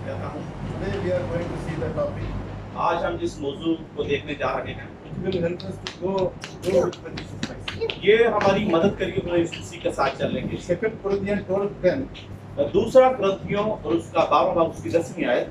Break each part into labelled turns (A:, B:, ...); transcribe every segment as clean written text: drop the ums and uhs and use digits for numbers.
A: कहता हूँ।
B: Today we are going to see the topic.
A: आज हम जिस मौजू को देखने जा रहे हैं
B: It will help us to go with the Jesus Christ.
A: ये हमारी मदद करेगी खुदा यीशु मसीह के साथ चलेंगे।
B: 2 Corinthians 12:10.
A: दूसरा ग्रंथियों और उसका 12वां बाब उसकी 10वीं आयत।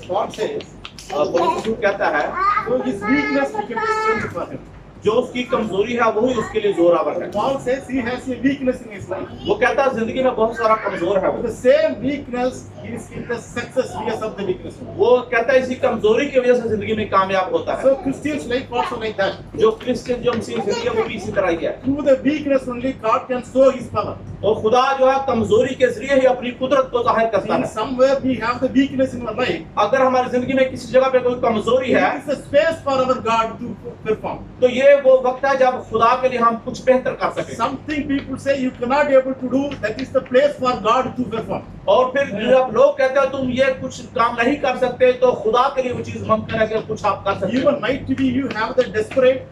B: God says,
A: पौलुस कहता है
B: so his weakness became a strength for him.
A: जो उसकी कमजोरी है वही उसके लिए जोरावर है।
B: Paul says he has a weakness in his life.
A: वो कहता है जिंदगी में बहुत सारा कमजोर है
B: The same weakness is in the success because of the weakness.
A: वो कहता है इसी कमजोरी की वजह से जिंदगी में कामयाब होता है।
B: So Christians life also like that.
A: जो क्रिश्चियन जो मसीह जिंदगी है वो भी इसी तरह ही है।
B: Through the weakness only God can show his power.
A: और खुदा जो है कमजोरी के जरिए ही अपनी कुदरत को जाहिर करता
B: In
A: है।
B: somewhere we have the weakness in our life.
A: अगर हमारी जिंदगी में किसी जगह पे कोई कमजोरी है
B: It is a space for our God to perform.
A: तो ये वो वक्त है जब खुदा के लिए हम कुछ बेहतर कर सके।
B: Something people say you cannot able to do, that is the place for God to perform.
A: और फिर जब लोग कहते हैं तुम ये कुछ काम नहीं कर सकते तो खुदा के लिए वो चीज मुमकिन है कि कुछ आप कर सकते
B: Even
A: हो।
B: might be you have the desperate,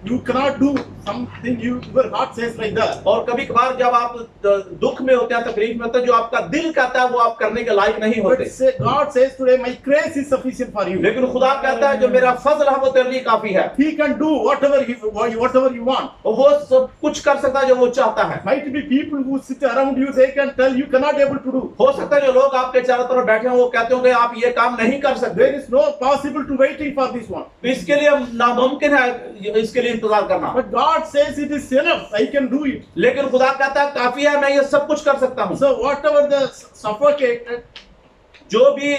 B: you cannot do something, your heart says like that.
A: और कभी कभार जब आप दुख में होते हैं तकलीफ में होते हैं जो आपका दिल कहता है वो आप करने के लायक नहीं होते।
B: But say, God says today my grace is sufficient for you.
A: लेकिन खुदा कहता है जो मेरा फजल है वो तेरे लिए काफी है।
B: He can do whatever you want.
A: और वो सब कुछ कर सकता है जो वो चाहता है।
B: Might be people who sit around you, they can tell you cannot able to do.
A: हो सकता है जो लोग आपके चारों तरफ बैठे हैं वो कहते होंगे आप ये काम नहीं कर सकते।
B: There is no possible to waiting for this one.
A: तो इसके लिए नामुमकिन है इसके लिए इंतजार करना।
B: But God says it is enough. I can do it.
A: लेकिन खुदा कहता है काफी है मैं ये सब कुछ कर सकता हूँ।
B: So whatever the suffocated,
A: जो भी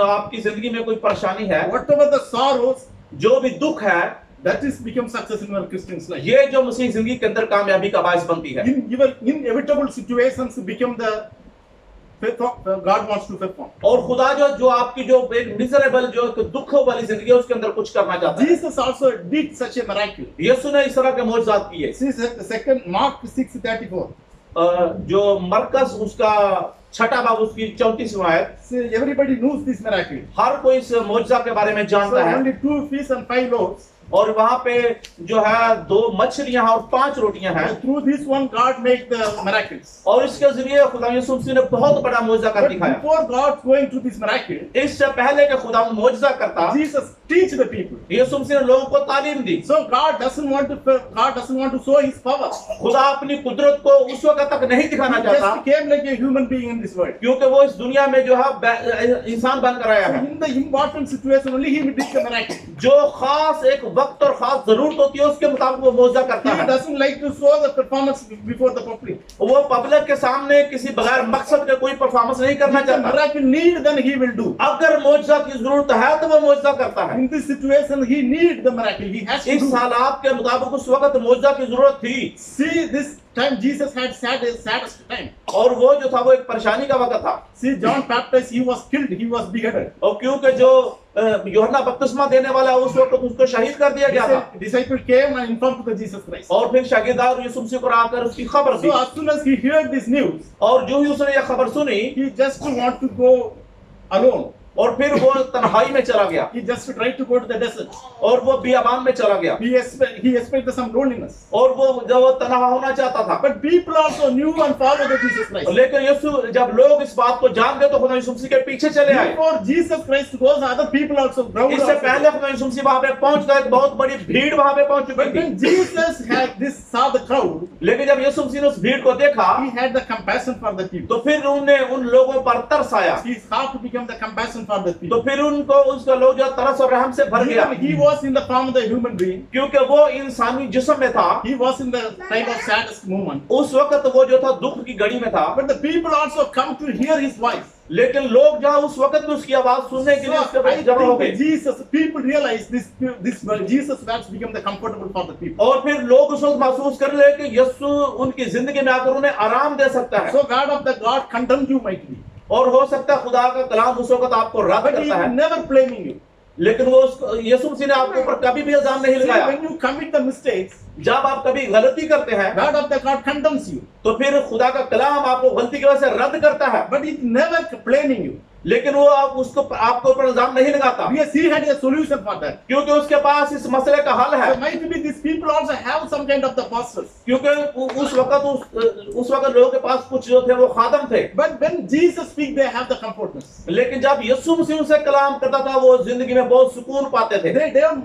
A: आपकी जिंदगी में कोई परेशानी है
B: whatever the sorrows,
A: जो भी दुख है
B: that is become success in our Christian's life.
A: ये जो मसीह जिंदगी के अंदर कामयाबी का बायस बनती है।
B: In your inevitable situations become the faith of God wants to perform.
A: और खुदा जो आपकी जो एक मिजरेबल जो एक दुख वाली जिंदगी है उसके अंदर कुछ करना चाहता है।
B: Jesus also did such a miracle.
A: यीशु ने इस तरह के मौजूदात किए।
B: See second Mark 6:34.
A: जो मरकस उसका छठा बाब उसकी 34वां आयत।
B: See, everybody knows this miracle.
A: हर कोई इस मौजूदा के बारे में
B: So
A: जानता है।
B: only 2 fish and 5 loaves.
A: और वहां पे जो है 2 मछलियां और 5 रोटियां हैं।
B: And through this one God made the miracles.
A: और इसके जरिए खुदा यीशु मसीह ने बहुत बड़ा मौजूदा कर
B: But
A: दिखाया।
B: before God going to this miracle,
A: इससे पहले कि खुदा मौजूदा करता
B: Jesus teach the people.
A: यीशु मसीह ने लोगों को तालीम दी।
B: So God doesn't want to show his power.
A: खुदा अपनी कुदरत को उस वक्त तक नहीं दिखाना
B: He
A: चाहता
B: just became like a human being in this world.
A: क्योंकि वो इस दुनिया में जो है इंसान बनकर आया
B: So
A: है।
B: in the important situation only he did the miracle.
A: जो खास एक वक्त और खास जरूरत होती है उसके मुताबिक वो मौजूदा करता
B: He
A: है।
B: doesn't like to show the performance before the public.
A: वो पब्लिक के सामने किसी बगैर मकसद के कोई परफॉर्मेंस नहीं करना
B: If the
A: चाहता।
B: miracle need, then he will do.
A: अगर मौजूदा की जरूरत है तो वो मौजूदा करता है।
B: In this situation, he need the miracle. He has to
A: इस
B: do.
A: हालात के मुताबिक उस वक्त मौजूदा की जरूरत थी।
B: See, this time Jesus had saddest time.
A: और वो जो था वो एक परेशानी का वक्त था।
B: See, John Baptist, he was killed. He was beheaded.
A: और क्योंकि जो यूहन्ना बपतिस्मा देने वाला उस वक्त उसको शहीद कर दिया गया था।
B: Disciple came and informed to Jesus Christ.
A: और फिर शागिर्दार यीशु मसीह को आकर उसकी खबर दी।
B: So as soon as he heard this news,
A: और जो ही उसने यह खबर सुनी
B: he just want to go alone.
A: और फिर वो तन्हाई में चला गया
B: He just tried to go to the desert.
A: और वो बियाबान में चला गया।
B: He expected some loneliness.
A: और वो जब वो तन्हा होना चाहता था।
B: But people also knew and followed the Jesus Christ.
A: लेकिन यीशु जब लोग इस बात को जान गए तो खुदा यीशु मसीह के पीछे चले आए।
B: Before Jesus Christ goes, other people also crowd
A: इससे
B: also.
A: पहले खुदा यीशु मसीह वहां पे पहुंच गए, बहुत बड़ी भीड़ वहां पे पहुंच चुकी
B: But
A: थी।
B: when Jesus had saw the crowd,
A: लेकिन जब यीशु मसीह ने उस भीड़ को देखा
B: he had the compassion for the people.
A: तो फिर उन्हें उन लोगों पर तरस आया।
B: His heart became the compassion for the
A: तो
B: people.
A: फिर उनको उसका लोग जो तरस और रहम से भर गया
B: He was in the form of the human being.
A: क्योंकि वो इंसानी जिस्म में था।
B: He was in the time of saddest moment.
A: उस वक्त वो जो था दुख की घड़ी में था।
B: But the people also come to hear his voice.
A: लेकिन लोग जहाँ उस वक्त में उसकी आवाज सुनने के लिए उसके
B: So I
A: पास जमा हो
B: think
A: गए।
B: Jesus, people realize this Jesus words become the comfortable for the people.
A: और फिर लोग उस वक्त महसूस कर रहे कि यीशु उनकी जिंदगी में आकर उन्हें आराम दे सकता है।
B: So God of the God condemned you might be.
A: और हो सकता है खुदा का कलाम उस वक्त आपको रद्द
B: But he
A: करता
B: will
A: है।
B: never blaming you.
A: लेकिन वो यीशु मसीह ने आपके ऊपर कभी भी इल्जाम नहीं
B: See,
A: लगाया।
B: when you commit the mistakes,
A: जब आप कभी गलती करते हैं
B: God of the God condemns you.
A: तो फिर खुदा का कलाम आपको गलती की वजह से रद्द करता है।
B: But he never blaming you.
A: लेकिन वो आप उसको आपके ऊपर इल्जाम नहीं लगाता,
B: because he had a solution for that.
A: क्योंकि उसके पास इस मसले का हल है।
B: So might be these people also have some kind of the pastors.
A: क्योंकि उस वक्त लोगों के पास कुछ जो थे वो खादम थे,
B: But when Jesus speaks, they have the comfortness.
A: लेकिन जब यीशु मसीह उनसे कलाम करता था वो जिंदगी में बहुत सुकून पाते थे।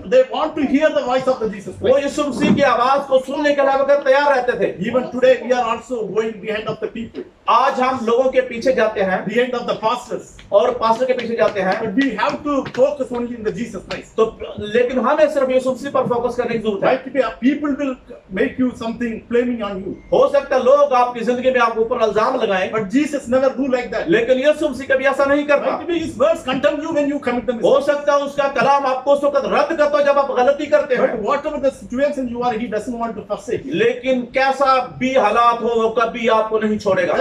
B: They want to hear the voice of the Jesus
A: वो
B: Christ.
A: यीशु मसीह की आवाज को सुनने के लिए वक्त तैयार रहते थे।
B: Even today, we are also going behind of the people,
A: आज हम लोगों के पीछे जाते हैं
B: behind of the pastors.
A: और पास्टर के पीछे जाते हैं,
B: But we have to focus only in the Jesus Christ.
A: तो लेकिन हमें सिर्फ यीशु मसीह पर फोकस करने की जरूरत है।
B: Might be people will make you something blaming on you.
A: हो सकता है लोग आपकी जिंदगी में आपके ऊपर इल्जाम लगाएं,
B: But Jesus never do like that.
A: लेकिन यीशु मसीह कभी ऐसा नहीं करता।
B: Might be his words condemn you when you commit the
A: हो
B: mistake.
A: सकता है उसका कलाम आपको उस वक्त रद्द करता हो जब आप गलती करते हैं,
B: But whatever the situation you are, he doesn't want to forsake you.
A: लेकिन कैसा भी हालात हो वो कभी आपको नहीं छोड़ेगा।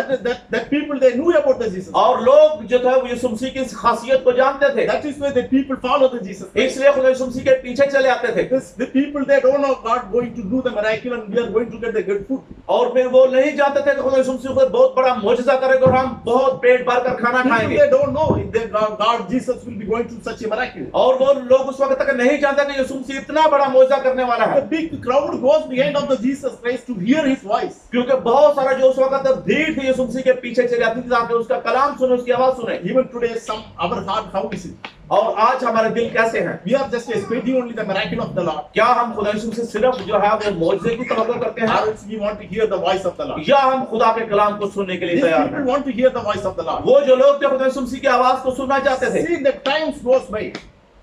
B: That people, they knew about the Jesus.
A: और लोग जो थे वो यीशु मसीह की इस खासियत को जानते थे,
B: That is why the people follow the Jesus Christ.
A: इसलिए खुदा यीशु मसीह के पीछे चले आते थे।
B: The people, they don't know God going to do the miracle and we are going to get the good food.
A: और फिर वो नहीं जानते थे कि खुदा यीशु मसीह कोई बहुत बड़ा मौजज़ा करेगा और हम बहुत पेट भर कर खाना
B: People,
A: खाएंगे।
B: they don't know if God, Jesus will be going to such a miracle.
A: और वो लोग उस वक्त तक नहीं जानते कि यीशु मसीह इतना बड़ा मौजज़ा करने वाला
B: The
A: है,
B: big crowd goes behind of the Jesus Christ to hear his voice.
A: क्योंकि बहुत सारा जो उस वक्त भीड़ थी यीशु मसीह के पीछे चले आती थी ताकि उसका कलाम सुने, उसकी आवाज सुने।
B: Even today, our heart, how is it?
A: और आज हमारे दिल कैसे हैं?
B: We are just expecting only the miracle of the Lord.
A: क्या हम खुदा यीशु से सिर्फ जो है वो मौजज़े की तवक्को करते हैं,
B: Or else we want to hear the voice of the Lord.
A: या हम खुदा के कलाम को सुनने के लिए
B: These
A: तैयार
B: people
A: हैं?
B: want to hear the voice of the Lord.
A: वो जो लोग थे खुदा यीशु मसीह की आवाज को सुनना चाहते थे,
B: See, the times goes by.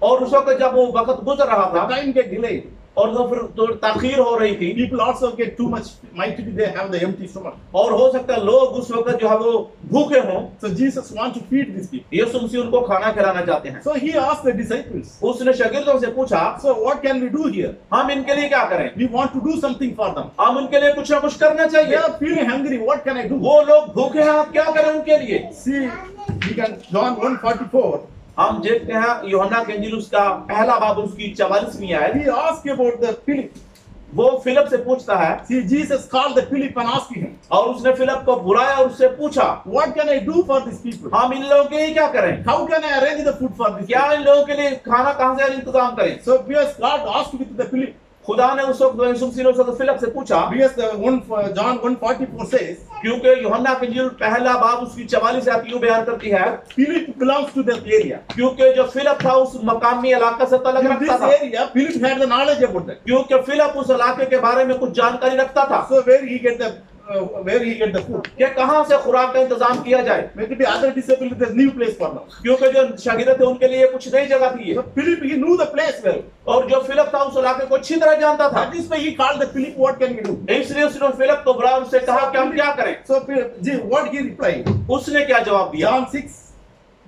A: और उस वक्त जब वो वक्त गुजर रहा
B: The
A: था
B: time get delayed.
A: और तो फिर तो ताखीर हो रही थी,
B: People also get too much. Might be they have the empty stomach.
A: और हो सकता है लोग उस वक्त जो है वो भूखे हों,
B: So Jesus wants to feed these people.
A: यीशु मसीह उनको खाना खिलाना चाहते हैं।
B: So he asked the disciples,
A: उसने शागिर्दों से पूछा,
B: so what can we do here?
A: हम इनके लिए क्या करें?
B: We want to do something for them.
A: हम उनके लिए कुछ ना कुछ करना
B: They
A: चाहिए।
B: are feeling hungry. What can I do?
A: वो लोग भूखे हैं, आप क्या करें उनके लिए?
B: See, we can John 1:44.
A: हम देखते हैं यूहन्ना के इंजील उसका पहला बाब उसकी 44वीं आयत,
B: He asked about the Philip.
A: वो फिलिप से पूछता है,
B: See, Jesus called the Philip and asked him,
A: और उसने फिलिप को बुलाया और उससे पूछा,
B: what can I do for these people?
A: हम इन लोगों के लिए क्या करें?
B: How can I arrange the food for these
A: क्या
B: people?
A: इन लोगों के लिए खाना कहां से इंतजाम करें?
B: So because God asked with the Philip,
A: खुदा ने उस वक्त यीशु मसीह ने उस वक्त फिलिप से पूछा,
B: because the John 1:44 says,
A: क्योंकि यूहन्ना की इंजील पहला बाब उसकी 44 आयत यूं बयान करती है,
B: Philip belongs to that area.
A: क्योंकि जो फिलिप था उस मकामी इलाके से तलक
B: In
A: रखता
B: this
A: था,
B: area, Philip had the knowledge about that.
A: क्योंकि फिलिप उस इलाके के बारे में कुछ जानकारी रखता था
B: So where he get the food?
A: कि कहां से खुराक का इंतजाम किया जाए,
B: Maybe other disciples, there's new place for them.
A: क्योंकि जो शागिर्द थे उनके लिए कुछ नई जगह थी ये।
B: So Philip, he knew the place well.
A: और जो फिलिप था उस इलाके को अच्छी तरह जानता था,
B: That is why he called the Philip, what can we do?
A: इसलिए उसने फिलिप को बुलाया, उससे कहा कि हम क्या करें।
B: So what he replied?
A: उसने क्या जवाब दिया?
B: John 6,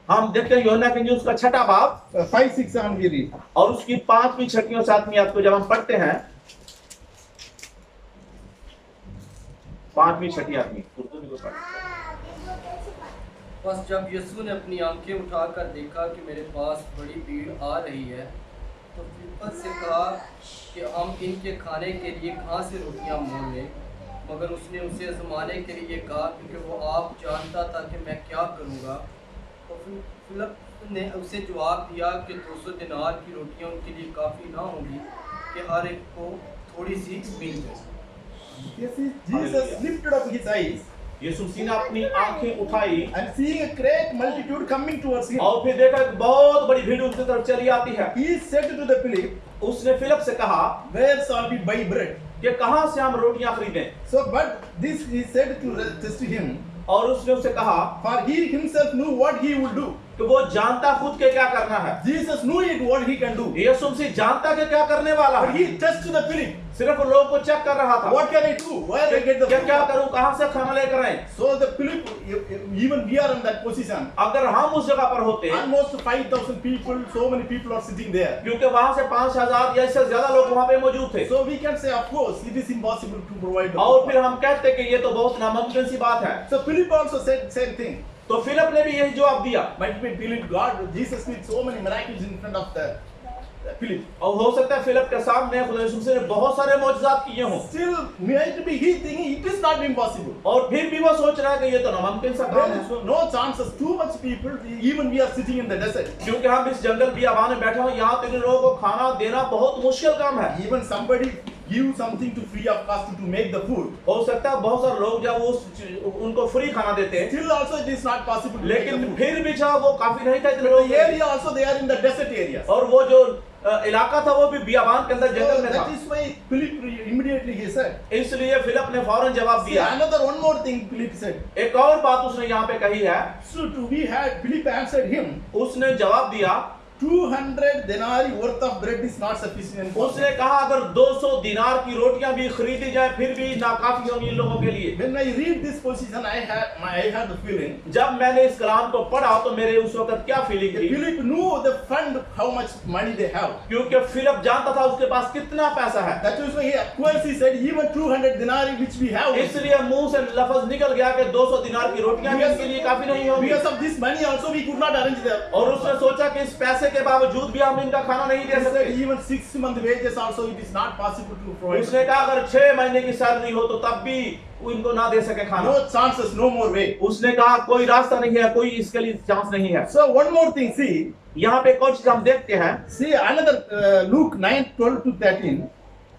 A: हम देखते हैं यूहन्ना की इंजील उसका छठा बाब
B: 5, 6, 7 we read.
A: और उसकी 5वीं, 6वीं और 7वीं आयत को जब हम पढ़ते हैं, 5वीं, 6वीं आयत उर्दू में पढ़ते
C: बस जब यीशु ने अपनी आंखें उठाकर देखा कि मेरे पास बड़ी भीड़ आ रही है, तो फिलिप्पस से कहा कि हम इनके खाने के लिए कहाँ से रोटियां मोल लें। मगर उसने उसे आजमाने के लिए कहा, क्योंकि वो आप जानता था कि मैं क्या करूँगा। तो फिलिप ने उसे जवाब दिया कि 200 दिनार की रोटियां उनके लिए काफ़ी ना होंगी कि हर एक को थोड़ी सी मिल जाए।
B: You see, Jesus lifted up his eyes
A: यीशु मसीह ने अपनी आंखें उठाई
B: and seeing a great multitude coming towards him,
A: और फिर देखा कि बहुत बड़ी भीड़ उसकी तरफ चली आती है।
B: he said to the Philip,
A: उसने फिलिप से कहा
B: where shall we buy bread?
A: कि कहां से हम रोटियां खरीदें,
B: So, but this he said to test him,
A: और उसने उससे कहा
B: for he himself knew what he would do.
A: कि वो जानता खुद के क्या करना है।
B: Jesus knew it what he can do.
A: यीशु मसीह जानता कि क्या करने वाला
B: But
A: है,
B: he tested the Philip.
A: सिर्फ लोगों को चेक कर रहा था।
B: What can I do? Where I get the
A: क्या
B: food?
A: क्या करूं, कहां से खाना लेकर आए।
B: So the Philip, even we are in that position.
A: अगर हम उस जगह पर होते,
B: Almost 5,000 people, so many people are sitting there.
A: क्योंकि वहां से 5,000 या इससे ज्यादा लोग वहां पे मौजूद थे,
B: So we can say, of course, it is impossible to provide the
A: और
B: food.
A: फिर हम कहते कि ये तो बहुत नामुमकिन सी बात है।
B: So Philip also said same thing.
A: तो फिलिप ने भी यही जवाब दिया।
B: Might be Philip, God, Jesus did so many miracles in front of the Philip.
A: और हो सकता है फिलिप के सामने खुदा यीशु मसीह ने बहुत सारे मौजज़ात किए हों
B: Still, might be he thinking it is not impossible.
A: और फिर भी वो सोच रहा है कि ये तो नामुमकिन सा काम
B: There
A: है,
B: is no chances. Too much people, even we are sitting in the desert.
A: क्योंकि हम इस जंगल बियाबान में बैठे हो, यहाँ तीन लोगों को खाना देना बहुत मुश्किल काम है।
B: Even somebody give something to free of cost to make the food.
A: हो सकता है बहुत सारे लोग जब उनको फ्री खाना देते हैं,
B: Still also it is not possible to make the
A: लेकिन
B: food.
A: फिर भी जब वो काफी नहीं था इतने
B: The
A: लोग,
B: area also they are in the desert areas.
A: और वो जो इलाका था वो भी बियाबान के अंदर जंगल
B: So
A: में
B: that
A: था।
B: is why Philip immediately he said.
A: इसलिए फिलिप ने फौरन जवाब
B: See,
A: दिया।
B: another one more thing Philip said.
A: एक और बात उसने यहाँ पे कही है,
B: So we had Philip answered him.
A: उसने जवाब दिया,
B: 200 denarii worth of bread is not sufficient for
A: उसने
B: them.
A: कहा अगर 200 दिनार की रोटियां भी खरीदी जाए फिर भी नाकाफी होंगी इन लोगों के लिए।
B: When I read this position, I had the feeling
A: जब मैंने इस कलाम को पढ़ा तो मेरे उस वक्त क्या फीलिंग
B: that
A: थी,
B: Philip knew the fund how much money they have.
A: क्योंकि फिलिप जानता था उसके पास कितना पैसा है।
B: That is why he of course he said even 200 denarii which we have.
A: इसलिए मुंह से लफ्ज निकल गया कि 200 दिनार की रोटियां भी इसके लिए काफी नहीं होंगी,
B: Because of this money also we could not arrange them.
A: और उसने सोचा कि इस पैसे के बावजूद भी हम इनका खाना नहीं दे
B: He
A: सकते।
B: said even 6 month wages also it is not possible to provide.
A: उसने कहा अगर 6 महीने की सैलरी हो तो तब भी इनको ना दे सके खाना।
B: No chances, no more way.
A: उसने कहा कोई रास्ता नहीं है, कोई इसके लिए चांस नहीं है।
B: So one more thing, see
A: यहाँ पे कुछ चीज हम देखते हैं,
B: another Luke 9:12 to 13.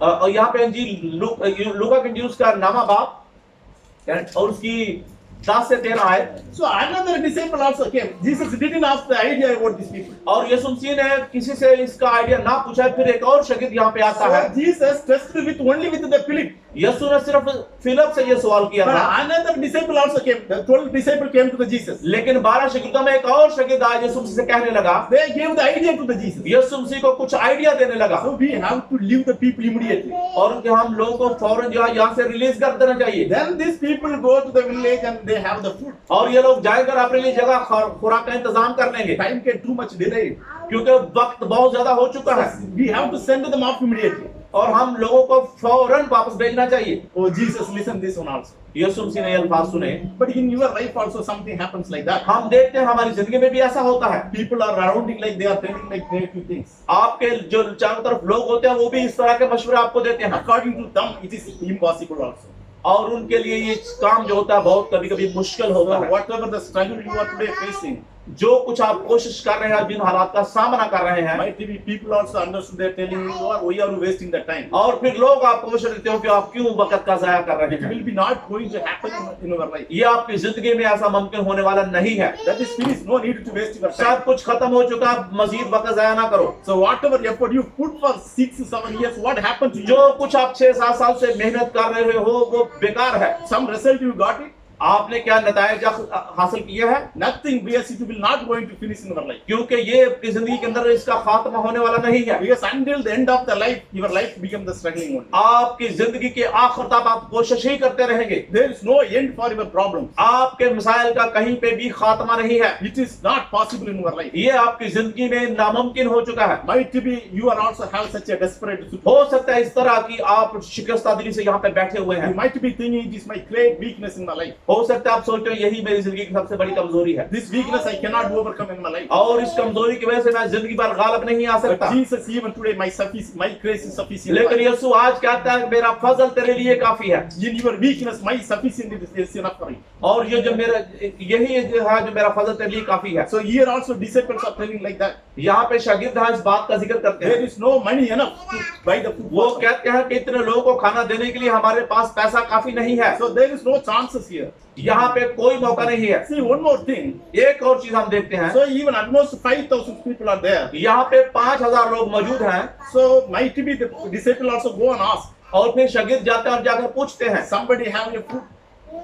A: और यहाँ पे इंजील लूका की इंजील उसका 9वां बाब और उसकी 10 से 13 आयत।
B: So another disciple also came. Jesus didn't ask the idea about these people.
A: और यीशु मसीह ने किसी से इसका आइडिया ना पूछा, फिर एक और शागिर्द यहाँ पे आता है।
B: So Jesus tested with only with the Philip.
A: यीशु ने सिर्फ फिलिप से ये सवाल किया
B: But
A: था,
B: another disciple also came. The 12 disciple came to the Jesus.
A: लेकिन 12 शागिर्दों में एक और शागिर्द आया, यीशु मसीह से कहने लगा,
B: They gave the idea to the Jesus.
A: यीशु मसीह को कुछ आइडिया देने लगा,
B: So we have to leave the people immediately.
A: और कि हम लोगों को फौरन जो है यहाँ से रिलीज कर देना चाहिए।
B: Then these people go to the village and they have the food.
A: और ये लोग जाकर अपने लिए जगह खुराक का इंतजाम कर लेंगे,
B: Time get too much delayed.
A: क्योंकि वक्त बहुत ज्यादा हो चुका है,
B: We have to send them off immediately.
A: और हम लोगों को फौरन वापस भेजना चाहिए।
B: Oh Jesus, listen this one also.
A: यीशु मसीह ने ये अल्फाज सुने।
B: But in your life also something happens like that.
A: हम देखते हैं हमारी जिंदगी में भी ऐसा होता है,
B: People are surrounding like they are telling like negative things.
A: आपके जो चारों तरफ लोग होते हैं वो भी इस तरह के मशवरे आपको देते हैं,
B: According to them, it is impossible also.
A: और उनके लिए ये काम जो होता है बहुत कभी कभी मुश्किल होता
B: So
A: है।
B: whatever the struggle you are today facing,
A: जो कुछ आप कोशिश कर रहे हैं, जिन हालात का सामना कर रहे हैं,
B: might be people also understood they're telling you, "Oh, why are you wasting the time?"
A: और फिर लोग आपको मशवरे देते हो कि आप क्यों वक्त का जाया कर रहे
B: It
A: हैं,
B: will be not going to happen in our life.
A: ये आपकी जिंदगी में ऐसा मुमकिन होने वाला नहीं है।
B: That is finished. No need to waste your time.
A: सब कुछ खत्म हो चुका, मजीद वक्त जाया ना करो।
B: So whatever effort you put for 6-7 years, what happened to you?
A: जो कुछ आप 6-7 साल से मेहनत कर रहे हो वो बेकार है।
B: Some result you got it?
A: आपने क्या नतायज हासिल किया है?
B: Nothing, because it will not going to finish in our life.
A: क्योंकि ये आपकी जिंदगी के अंदर इसका खात्मा होने वाला नहीं है।
B: Because until the end of the life, your life become the struggling one.
A: आपकी जिंदगी के आखिर तक आप कोशिश ही करते रहेंगे,
B: There is no end for your problems.
A: आपके मसाइल का कहीं पे भी खात्मा नहीं है।
B: It is not possible in your life.
A: ये आपकी जिंदगी में नामुमकिन हो चुका है।
B: Might be you are also have such a desperate situation.
A: हो सकता है इस तरह की आप शिकस्ता दिली से यहाँ पे बैठे हुए
B: You
A: हैं।
B: might be thinking it is my great weakness in my life.
A: हो सकता है आप सोच रहे हो यही मेरी जिंदगी की सबसे बड़ी कमजोरी है,
B: This weakness I cannot overcome in my life.
A: और इस कमजोरी की वजह से मैं जिंदगी पर गालिब नहीं आ
B: But
A: सकता।
B: Jesus, even today, my grace is sufficient.
A: लेकिन यीशु आज कहता है कि मेरा फजल तेरे लिए काफी है,
B: In your weakness, my sufficient is enough for you.
A: और ये जो मेरा यही है जो मेरा फजल तेरे लिए काफी है।
B: So here also disciples are telling like that.
A: यहाँ पे शागिर्द इस बात का जिक्र करते
B: There
A: हैं,
B: is no money enough to buy the food.
A: वो कहते हैं कि इतने लोगों को खाना देने के लिए हमारे पास पैसा काफी नहीं है।
B: So there is no chances here.
A: यहाँ पे कोई मौका नहीं है।
B: See, one more thing.
A: एक और चीज हम देखते हैं,
B: So even almost 5,000 people are there.
A: यहाँ पे 5,000 लोग मौजूद हैं,
B: So might be the disciple also go and ask,
A: और फिर शागिर्द जाते हैं और जाकर पूछते हैं
B: somebody have a food?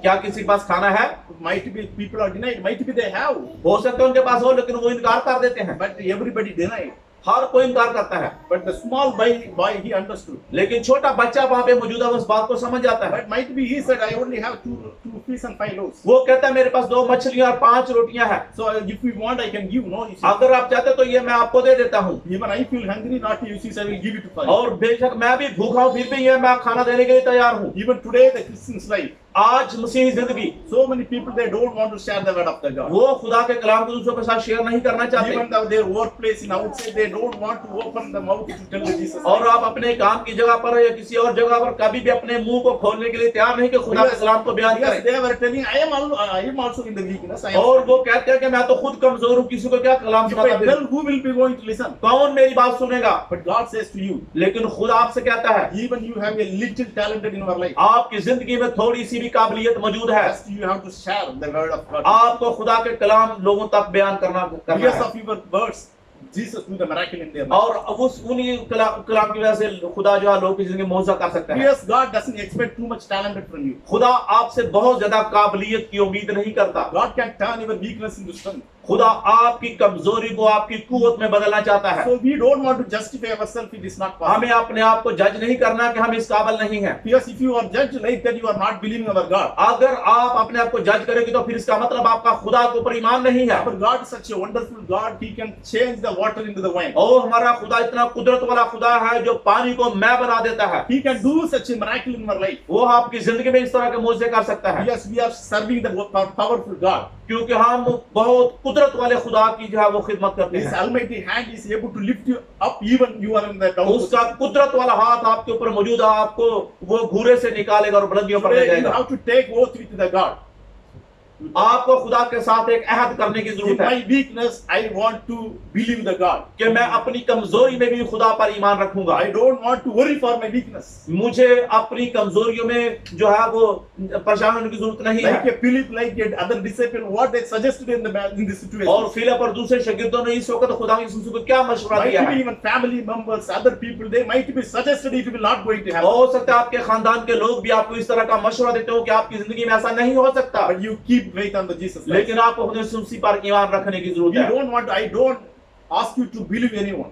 A: क्या किसी के पास खाना है?
B: Might be people are denied. Might be they have,
A: हो सकता है उनके पास हो, लेकिन वो इनकार कर देते हैं।
B: but everybody denied.
A: हर कोई इनकार करता है,
B: But the small boy he understood.
A: लेकिन छोटा बच्चा वहां पे मौजूद है, वो इस बात को समझ जाता है।
B: But might be he said, I only have two fish and 5 loaves.
A: वो कहता है मेरे पास 2 मछलियां और 5 रोटियां हैं,
B: So if you want, I can give. No, he said,
A: अगर आप चाहते तो ये मैं आपको दे देता हूँ,
B: even I feel hungry, not you. He said, I will give it to 5.
A: और बेशक मैं भी भूखा हूँ फिर भी ये मैं खाना देने के लिए तैयार हूँ।
B: Even today, the Christian's life,
A: आज मसीही जिंदगी
B: So many people, they don't want to share the word of the God.
A: वो खुदा के कलाम को दूसरों के साथ शेयर नहीं करना चाहते।
B: Even though their workplace in outside, they don't want to open the mouth to tell the Jesus.
A: और आप अपने काम की जगह पर या किसी और जगह पर कभी भी अपने मुंह को खोलने के लिए तैयार नहीं कि खुदा के कलाम को बयान
B: Because
A: करें।
B: they were telling, I am also in the weakness. I am.
A: और वो कहते हैं कि मैं तो खुद कमजोर हूँ, किसी को क्या कलाम
B: If
A: सुनाता
B: I
A: फिर?
B: tell, who will be going to listen?
A: कौन मेरी बात सुनेगा?
B: But God says to you,
A: लेकिन खुदा आपसे कहता है,
B: even you have a little talented in your life.
A: आपकी जिंदगी में थोड़ी सी भी काबिलियत मौजूद है,
B: Just you have to share the word of God.
A: आपको खुदा के कलाम लोगों तक बयान करना
B: Because
A: है।
B: of your words, Jesus do the miracle in their life.
A: और उस उन्हीं कलाम की वजह से खुदा जो है लोगों की जिंदगी में मौजूद कर सकता है।
B: Because God doesn't expect too much talent from you.
A: खुदा आपसे बहुत ज्यादा काबिलियत की उम्मीद नहीं करता।
B: God can turn your weakness into strength.
A: खुदा आपकी कमजोरी को आपकी कुव्वत में बदलना चाहता है।
B: So we don't want to justify ourselves, it is not possible.
A: हमें अपने आप को जज नहीं करना कि हम इस काबिल नहीं हैं।
B: Because if you are judged like that, you are not believing our God.
A: अगर आप अपने आप को जज करेंगे तो फिर इसका मतलब आपका खुदा के ऊपर ईमान नहीं है।
B: Our God is such a wonderful God, He can change the water into the wine.
A: और हमारा खुदा इतना कुदरत वाला खुदा है जो पानी को मैं बना देता है।
B: He can do such a miracle in our life.
A: वो आपकी जिंदगी में इस तरह के मौजे कर सकता है,
B: Yes, we are serving the powerful God.
A: क्योंकि हम बहुत कुदरत वाले खुदा की जो है वो खिदमत करते
B: His
A: हैं।
B: almighty hand is able to lift you up even you are in the down
A: उसका
B: position.
A: कुदरत वाला हाथ आपके ऊपर मौजूद है, आपको वो घूरे से निकालेगा और बुलंदियों पर ले
B: Today you
A: जाएगा।
B: have to take oath with the God.
A: आपको खुदा के साथ एक अहद करने की
B: In
A: जरूरत है
B: my weakness, I want to believe the God.
A: कि मैं अपनी कमजोरी में भी खुदा पर ईमान रखूंगा।
B: I don't want to worry for my weakness.
A: मुझे अपनी कमजोरियों में जो है वो परेशान होने की जरूरत नहीं
B: Like
A: है।
B: a Philip, like a other disciple, what they suggested in this situation.
A: और फिलिप और दूसरे शागिर्दों ने इस वक्त खुदा यीशु मसीह को क्या मशवरा
B: Might
A: दिया
B: be
A: है?
B: even family members, other people, they might be suggested it will not going to happen.
A: हो सकता है आपके खानदान के लोग भी आपको इस तरह का मशवरा देते हो कि आपकी जिंदगी में ऐसा नहीं हो सकता,
B: But you keep faith on the Jesus Christ.
A: लेकिन आपको खुदा यीशु मसीह पर ईमान रखने की
B: We
A: जरूरत है।
B: don't want, I don't ask you to believe anyone,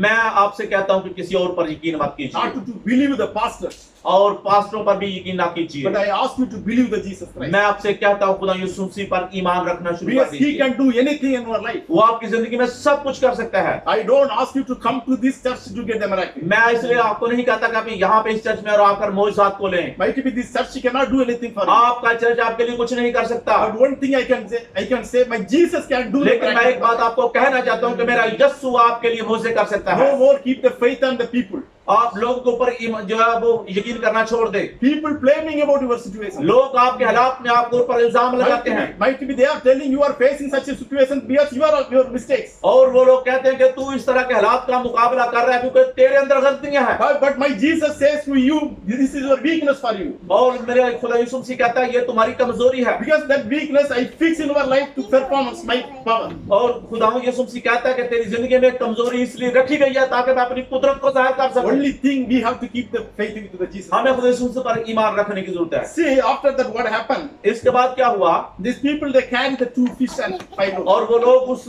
A: मैं आपसे कहता हूं कि किसी और पर यकीन मत
B: not
A: कीजिए
B: to believe the pastors,
A: और पास्टरों पर भी यकीन ना कीजिए।
B: but I ask you to believe the Jesus Christ.
A: मैं आपसे कहता हूं खुदा यीशु मसीह पर ईमान रखना शुरू कर
B: Because He
A: दीजिए।
B: can do anything in our life.
A: वो आपकी जिंदगी में सब कुछ कर सकता है।
B: I don't ask you to come to this church to get the miracle.
A: मैं इसलिए आपको नहीं कहता कि आप यहाँ पे इस चर्च में और आकर मौजूद को लें।
B: Might be this church cannot do anything for you.
A: आपका चर्च आपके लिए कुछ नहीं कर सकता,
B: But one thing I can say, my Jesus can do the
A: लेकिन मैं एक बात
B: miracle.
A: आपको कहना चाहता हूँ कि मेरा यीशु आपके लिए मौजे कर सकता है।
B: No more keep the faith on the people.
A: आप लोगों के ऊपर जो है वो यकीन करना छोड़ दे।
B: People blaming about your situation.
A: लोग आपके हालात में आपके ऊपर इल्जाम लगाते हैं
B: Might be they are telling you are facing such a situation because you are your mistakes.
A: और वो लोग कहते हैं कि तू इस तरह के हालात का मुकाबला कर रहा है क्योंकि तेरे अंदर गलतियां हैं।
B: But my Jesus says to you, this is your weakness for you.
A: और मेरे खुदा यीशु मसीह कहता है ये तुम्हारी कमजोरी है,
B: Because that weakness I fix in your life to performance my power.
A: और खुदा यीशु मसीह कहता है कि तेरी जिंदगी में कमजोरी इसलिए रखी गई है ताकि मैं अपनी कुदरत को जाहिर कर सकूं।
B: Only thing we have to keep the faith into the Jesus.
A: हमें खुदा यीशु मसीह पर ईमान रखने की जरूरत है।
B: See, after that what happened?
A: इसके बाद क्या हुआ?
B: These people they carried the 2 fish and 5 loaves.
A: और वो लोग उस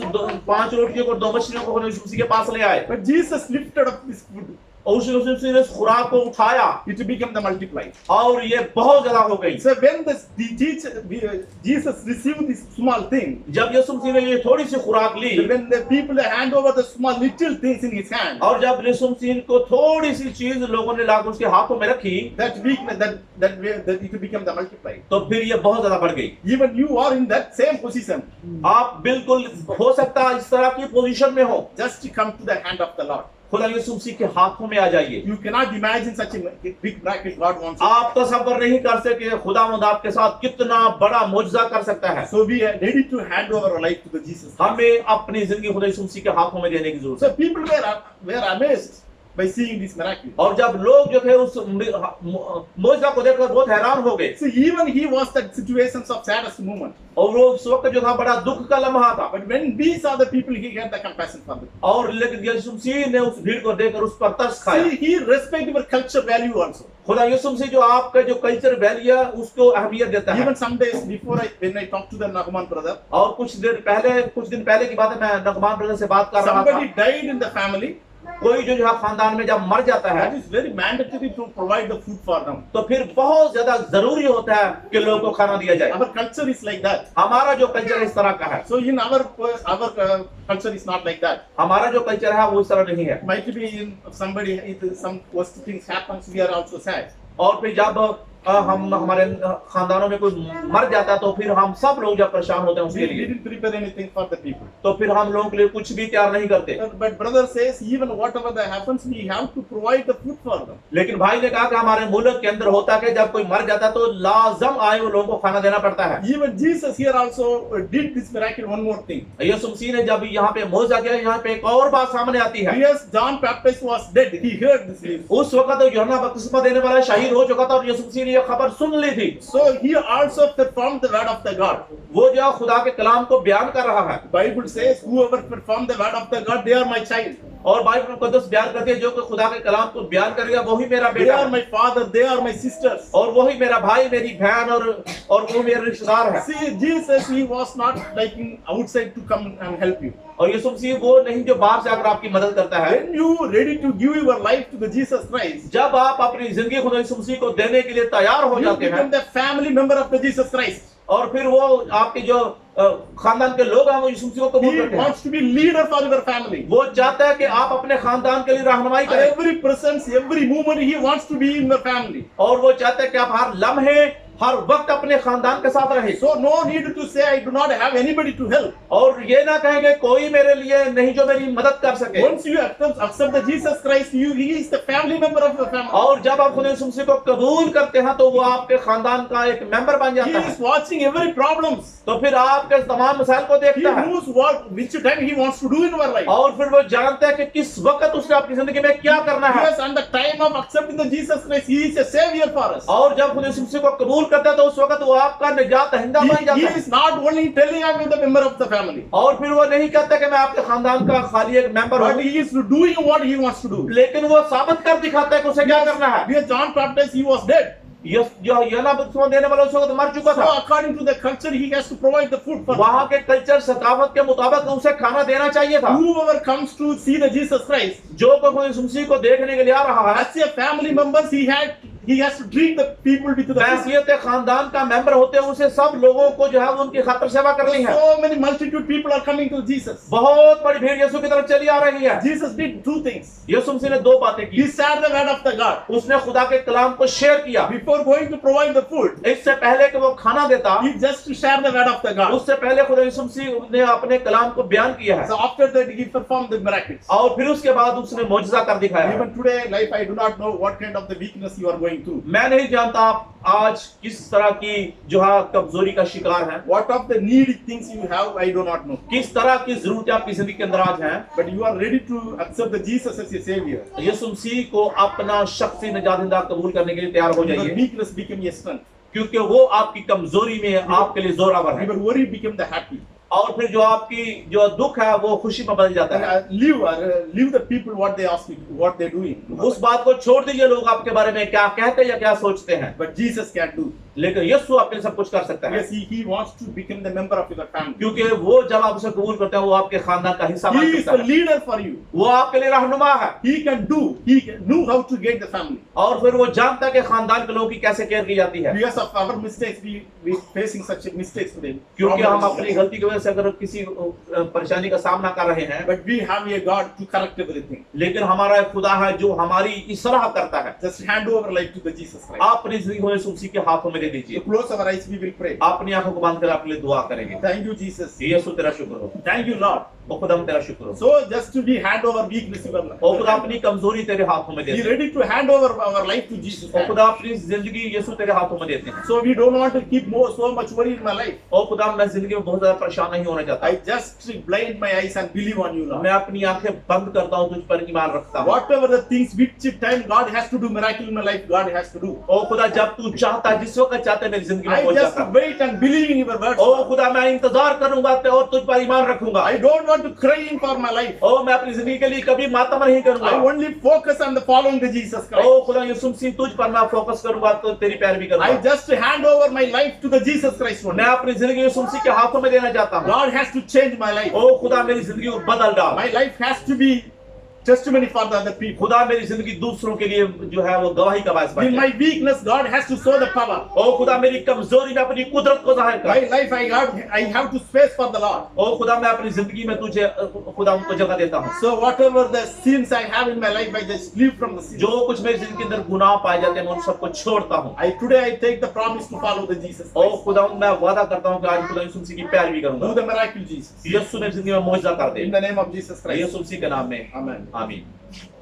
A: 5 रोटियों और 2 मछलियों को खुदा यीशु मसीह के पास ले आए
B: But Jesus lifted up this food.
A: और उस यीशु मसीह ने इस खुराक को उठाया
B: It became the multiply.
A: और ये बहुत ज्यादा हो गई।
B: So when Jesus received this small thing,
A: जब यीशु मसीह ने ये थोड़ी सी खुराक ली
B: when the people hand over the small little things in his hand,
A: और जब यीशु मसीह को थोड़ी सी चीज लोगों ने लाकर उसके हाथों में रखी
B: that weakness, that it became the multiply.
A: तो फिर ये बहुत ज्यादा बढ़ गई।
B: Even you are in that same position.
A: आप बिल्कुल हो सकता है इस तरह की पोजीशन में हो,
B: Just come to the hand of the Lord.
A: खुदा यीशु मसीह के हाथों में आ जाइए।
B: You cannot imagine such a big miracle God wants.
A: आप तसव्वुर नहीं कर सकते खुदावंद आपके साथ कितना बड़ा मुआजिजा कर सकता है।
B: So we are ready to hand over our life to the Jesus.
A: हमें अपनी जिंदगी खुदा यीशु मसीह के हाथों में देने की जरूरत
B: So
A: है।
B: people were amazed by seeing this miracle.
A: और जब लोग जो थे उस मुआजिजा को देखकर बहुत हैरान हो गए
B: So even he was that situations of saddest moment.
A: और वो उस वक्त जो था बड़ा दुख का लम्हा था।
B: But when we saw the people, he had the compassion for them.
A: और लेकिन यीशु मसीह ने उस भीड़ को देखकर उस पर तरस खाया।
B: See, he respect your culture value also.
A: खुदा यीशु मसीह जो आपका जो कल्चर वैल्यू है उसको अहमियत देता है।
B: Even some days before when I talked to the Nagman brother,
A: और कुछ दिन पहले की बात है, मैं नगमान ब्रदर से बात कर रहा
B: somebody
A: था।
B: died in the family.
A: कोई जो है खानदान में जब मर जाता है
B: That is very mandatory to provide the food for them.
A: तो फिर बहुत ज्यादा जरूरी होता है कि लोगों को खाना दिया जाए।
B: Our culture is like that.
A: हमारा जो कल्चर इस तरह का है,
B: So in our culture is not like that.
A: हमारा जो कल्चर है वो इस तरह नहीं है।
B: Might be in some worst things happens, we are also sad.
A: और फिर जब हम हमारे खानदानों में कोई मर जाता है तो फिर हम सब लोग जब परेशान होते हैं उसके
B: We
A: लिए,
B: didn't prepare anything for the people.
A: तो फिर हम लोगों के लिए कुछ भी तैयार नहीं करते।
B: But brother says, even whatever that happens, we have to provide the food for them.
A: लेकिन भाई ने कहा कि हमारे मुल्क के अंदर होता है कि जब कोई मर जाता है तो लाजम आए वो लोगों को खाना देना पड़ता है।
B: Even Jesus here also did this miracle. One more thing.
A: यीशु मसीह ने जब यहाँ पे मौजज़ा किया, यहाँ पे एक और बात सामने आती है।
B: Yes, John Baptist was dead. He heard this news.
A: उस वक्त यूहन्ना बपतिस्मा देने वाला शहीद हो चुका था और यीशु मसीह ने यह खबर सुन ली थी।
B: So he also performed the word of the God.
A: वो जो खुदा के कलाम को बयान कर रहा है,
B: Bible says, whoever performed the word of the God, they are my child.
A: और बाइबल मुकद्दस बयान करती है जो कोई खुदा के कलाम को बयान करेगा वही मेरा
B: They
A: बेटा
B: are
A: है,
B: my father. They are my sisters.
A: और वही मेरा भाई, मेरी बहन और वो मेरे रिश्तेदार है।
B: See, Jesus, he was not like outside to come and help you.
A: और यीशु मसीह वो नहीं जो बाहर से आकर आपकी मदद करता है।
B: When you ready to give your life to the Jesus Christ,
A: जब आप अपनी जिंदगी खुदा यीशु मसीह को देने के लिए तैयार हो
B: you
A: जाते हैं
B: become the family member of the Jesus Christ.
A: और फिर वो आपके जो खानदान के लोग हैं वो यीशु मसीह को कबूल
B: He
A: करते हैं।
B: wants to be leader for your family.
A: वो चाहता है कि आप अपने खानदान के लिए रहनुमाई करें,
B: Every presence, every moment, he wants to be in your family.
A: और वो चाहता है कि आप हर लम्हे हर वक्त अपने खानदान के साथ रहे।
B: So no need to say I do not have anybody to help.
A: और ये ना कहेंगे कोई मेरे लिए नहीं जो मेरी मदद कर सके।
B: Once you accept the Jesus Christ, he is the family member of your family.
A: और जब आप खुदा यीशु मसीह को कबूल करते हैं तो वो आपके खानदान का एक मेंबर बन
B: He
A: जाता है।
B: is watching every problems.
A: तो फिर आपके तमाम मसाइल को
B: He
A: देखता है
B: knows which time he wants to do in our life.
A: और फिर वो जानता है कि किस वक्त उसने अपनी जिंदगी में क्या करना है।
B: Yes, and the time of accepting the Jesus Christ, he is a savior for us.
A: और जब खुदा यीशु मसीह को कबूल करता है तो उस वक्त वो आपका निजात दहिंदा बन
B: He
A: जाता है।
B: is not only telling I am the member of the family,
A: और फिर वो नहीं कहता कि मैं आपके खानदान का खाली एक मेंबर
B: but
A: हूँ,
B: he is doing what he wants to do.
A: लेकिन वो साबित कर दिखाता है कि उसे क्या करना है।
B: Dear John Baptist, he was dead.
A: यूहन्ना बपतिस्मा देने वाला उस वक्त मर चुका
B: So
A: था।
B: according to the culture, he has to provide the food for
A: वहाँ के कल्चर सकाफत के मुताबिक उसे खाना देना चाहिए था।
B: whoever comes to see the Jesus Christ.
A: जो कोई यीशु मसीह को देखने के लिए आ रहा है,
B: As a family members, he has to treat the people with the food.
A: हैसियत खानदान का मेंबर होते हैं उसे सब लोगों को जो है वो उनकी खातिर सेवा करनी है।
B: So many multitude people are coming to Jesus.
A: बहुत बड़ी भीड़ यीशु की तरफ चली आ रही है।
B: Jesus did two things.
A: यीशु मसीह ने दो बातें की।
B: He shared the word of the God.
A: उसने खुदा के कलाम को शेयर किया।
B: Before going to provide the food,
A: इससे पहले कि वो खाना देता,
B: he just shared the word of the God.
A: उससे पहले खुदा यीशु मसीह ने अपने कलाम को बयान किया है
B: So after that, he performed the miracles.
A: और फिर उसके बाद उसने मौजज़ा कर दिखाया है।
B: Even today, life, I do not know what kind of the weakness you are going through.
A: मैं नहीं जानता आप आज किस तरह की जो है कमजोरी का शिकार हैं,
B: What of the needy things you have, I do not know.
A: किस तरह की जरूरतें आपकी जिंदगी के अंदर आज हैं।
B: But you are ready to accept the Jesus as your savior.
A: यीशु मसीह को अपना शख्सी निजात कबूल करने के लिए तैयार हो
B: Your
A: जाइए,
B: weakness became your strength.
A: क्योंकि वो आपकी कमजोरी में आपके लिए जोरावर है
B: Your worry became the happy.
A: और फिर जो आपकी जो दुख है वो खुशी में बदल जाता है।
B: Leave the people what they ask you, what they're doing.
A: उस बात को छोड़ दीजिए लोग आपके बारे में क्या कहते हैं या क्या सोचते हैं,
B: But Jesus can do.
A: लेकिन यीशु आपके लिए सब कुछ कर सकता है।
B: Yes, he wants to become the member of your family.
A: क्योंकि वो जब आप उसे कबूल करते हैं वो आपके खानदान का हिस्सा
B: He
A: बन
B: is
A: सकता
B: the
A: है,
B: leader for you.
A: वो आपके लिए रहनुमा है
B: He can know how to get the family.
A: और फिर वो जानता है कि खानदान के लोगों की कैसे केयर की जाती है।
B: Because of our mistakes, we facing such mistakes today.
A: क्योंकि हम
B: Problems.
A: अपनी गलती की वजह से अगर किसी परेशानी का सामना कर रहे हैं,
B: But we have a God to correct everything.
A: लेकिन हमारा एक खुदा है जो हमारी इसलाह करता है।
B: Just hand over life to the Jesus Christ.
A: आप अपनी जिंदगी को यीशु मसीह के हाथों में दे
B: To
A: दीजिए,
B: close our eyes, we will pray.
A: अपनी आंखों को बांध कर आपके लिए दुआ करेंगे।
B: Thank you, Jesus.
A: यीशु तेरा शुक्र हो,
B: Thank you, Lord.
A: ओ खुदा तेरा शुक्र हो,
B: So just to be hand over weakness,
A: ओ खुदा अपनी कमजोरी तेरे हाथों में
B: be
A: देते हैं,
B: ready to hand over our life to Jesus
A: O
B: Christ.
A: खुदा अपनी जिंदगी यीशु तेरे हाथों में देते हैं।
B: So we don't want to keep so much worry in my life.
A: ओ खुदा मैं जिंदगी में बहुत ज्यादा परेशान नहीं होना चाहता,
B: I just blind my eyes and believe on you, Lord.
A: मैं अपनी आंखें बंद करता हूँ, तुझ पर ईमान रखता हूँ।
B: Whatever the things which time God has to do miracle in my life, God has to do.
A: ओ खुदा जब तू चाहता है, जिस वक्त चाहते मेरी जिंदगी में
B: I
A: पहुंच
B: just
A: जाता,
B: wait and believe in your words.
A: ओ खुदा मैं इंतजार करूंगा और तुझ पर ईमान रखूंगा।
B: I don't want to cry in for my life.
A: ओ मैं अपनी जिंदगी के लिए कभी मातम नहीं
B: I
A: करूंगा।
B: only focus on the following the Jesus Christ.
A: ओ खुदा यीशु मसीह तुझ पर मैं फोकस करूंगा तो तेरी पैरवी
B: I
A: करूंगा।
B: just hand over my life to the Jesus Christ one.
A: मैं अपनी जिंदगी यीशु मसीह के हाथों में देना चाहता हूँ।
B: God has to change my life.
A: ओ खुदा मेरी जिंदगी को बदल डाल,
B: My life has to be testimony for the other people.
A: खुदा मेरी जिंदगी दूसरों के लिए जो है वो गवाही का बायस बन
B: In
A: जाए।
B: my weakness, God has to show the power.
A: ओ खुदा मेरी कमजोरी में अपनी कुदरत को जाहिर
B: My
A: कर।
B: life, I have to space for the Lord.
A: ओ खुदा मैं अपनी जिंदगी में तुझे खुदा उनको जगह देता हूँ।
B: So whatever the sins I have in my life, I just leave from the sin.
A: जो कुछ मेरी जिंदगी के अंदर गुनाह पाए जाते हैं मैं उन सबको छोड़ता हूँ।
B: Today I take the promise to follow the Jesus
A: O
B: Christ.
A: खुदा मैं वादा करता हूँ कि आज खुदा यीशु मसीह की पैरवी
B: Do
A: करूंगा।
B: the miracle, Jesus.
A: यीशु मेरी जिंदगी में मौजूदा कर दे।
B: In the name of Jesus Christ.
A: यीशु मसीह के नाम में
B: Amen.
A: आमीन।